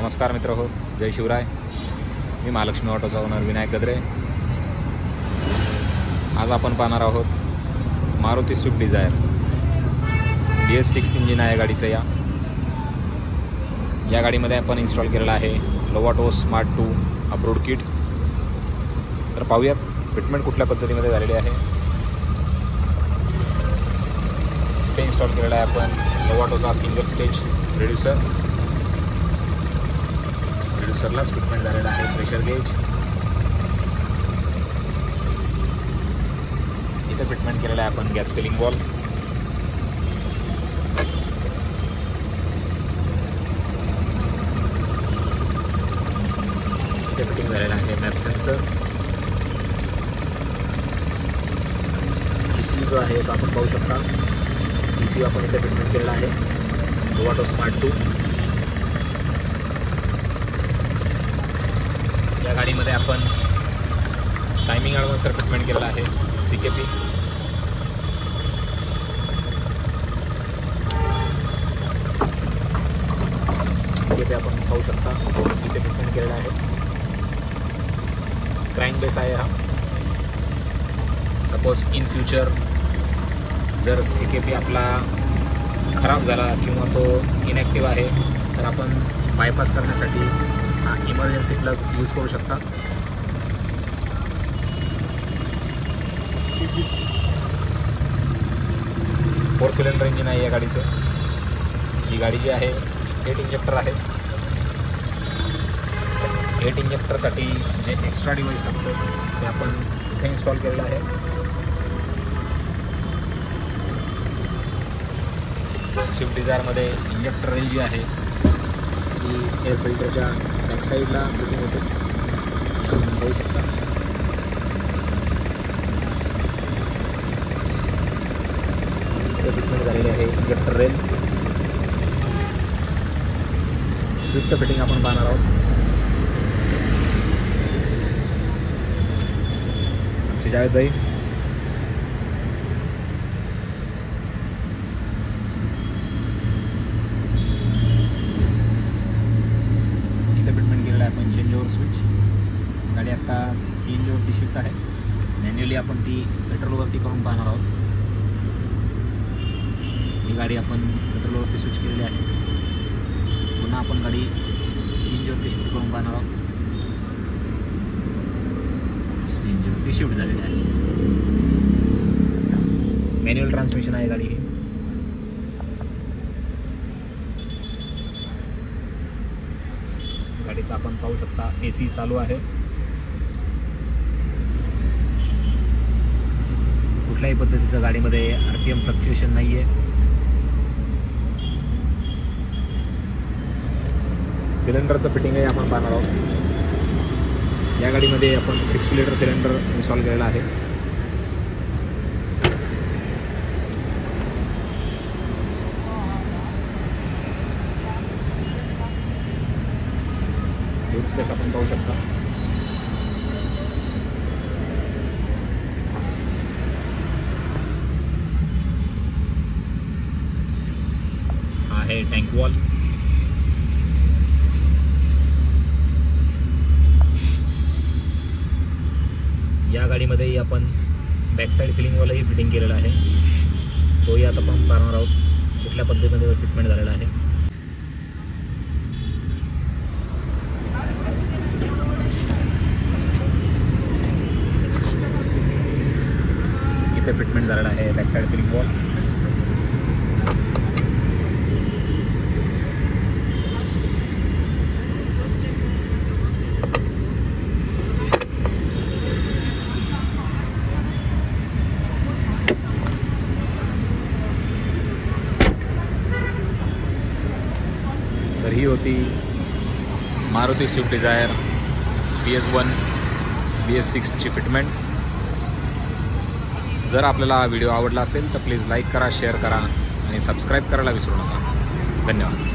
नमस्कार मित्र हो, जय शिवराय। मी महालक्ष्मी ऑटोचा ओनर विनायक गद्रे। आज आपण पाहणार आहोत Maruti Swift Dzire BS6 engine आहे गाडीचं। या गाडीमध्ये आपण इन्स्टॉल केलेला आहे लोवाटो स्मार्ट 2 अप्रूव्ड किट। तर पाहूयात फिटमेंट कुठल्या पद्धतीमध्ये झालेली आहे। ते इन्स्टॉल केलेला आहे आपण लोवाटोचा सिंगल स्टेज रिड्युसरलाच फिटमेंट झालेला आहे प्रेशर गेज। इथे फिटमेंट केलेला आहे आपण गॅस फिलिंग वॉल। इथे फिटिंग झालेला आहे मॅप सेन्सर। ECU जो आहे तो आपण पाहू शकता। ECU आपण इथे फिटमेंट केलेला आहे लोवाटो स्मार्ट 2। या गाडीमध्ये आपण टायमिंग ॲडव्हान्सर फिटमेंट केलेला आहे CKP। आपण पाहू शकता इथे फिटमेंट केलेला आहे। क्रँक बेस आहे हा। सपोज इन फ्युचर जर CKP आपला खराब झाला किंवा तो इनॅक्टिव्ह आहे तर आपण बायपास करण्यासाठी हा इमर्जन्सी प्लग यूज करू शकता। फोर सिलेंडर इंजिन आहे या गाडीचं। ही गाडी जी आहे 8 इंजेक्टर आहे। 8 इंजेक्टरसाठी जे एक्स्ट्रा डिव्हाइस लागतं ते आपण इथे इन्स्टॉल केलेलं आहे। स्विफ्ट डिझायरमध्ये इंजेक्टर रेल जी आहे ती एअर फिल्टरच्या बॅकसाईडला फिटिंग होते, आपण पाहू शकता। फिटमेंट झालेले आहे इंजेक्टर रेल। स्विचचं फिटिंग आपण पाहणार आहोत। आमची जावेद भाई आपण चेंज ओव्हर स्विच। गाडी आता CNG वरती शिफ्ट आहे। मॅन्युअली आपण ती पेट्रोलवरती करून पाहणार आहोत। ही गाडी आपण पेट्रोलवरती स्विच केलेली आहे। पुन्हा आपण गाडी CNG वरती शिफ्ट करून पाहणार आहोत। CNG वरती शिफ्ट झालेली आहे। मॅन्युअल ट्रान्समिशन आहे गाडी ही। गाडीचा आपण पाहू शकता AC चालू आहे। कुठल्याही पद्धतीचं गाडीमध्ये RPM फ्लक्च्युएशन नाहीये। सिलेंडरचं फिटिंग आहे आपण पाहणार आहोत। या गाडीमध्ये आपण 60 लिटर सिलेंडर इन्स्टॉल केलेला आहे। स्पेस आपण पाहू शकता। हा आहे टँक वॉल। या गाडीमध्येही आपण बॅकसाईड फिलिंग वॉलही फिटिंग केलेला आहे। तोही आता आपण पाहणार आहोत कुठल्या पद्धतीमध्ये फिटमेंट झालेला आहे। फिटमेंट झालेला आहे बॅकसाईड फिलिंग वॉल। तर ही होती Maruti Swift Dzire BS1 BS6 ची फिटमेंट। जर आपल्याला हा व्हिडिओ आवडला असेल तर प्लीज लाईक करा, शेअर करा आणि सबस्क्राईब करायला विसरू नका। धन्यवाद।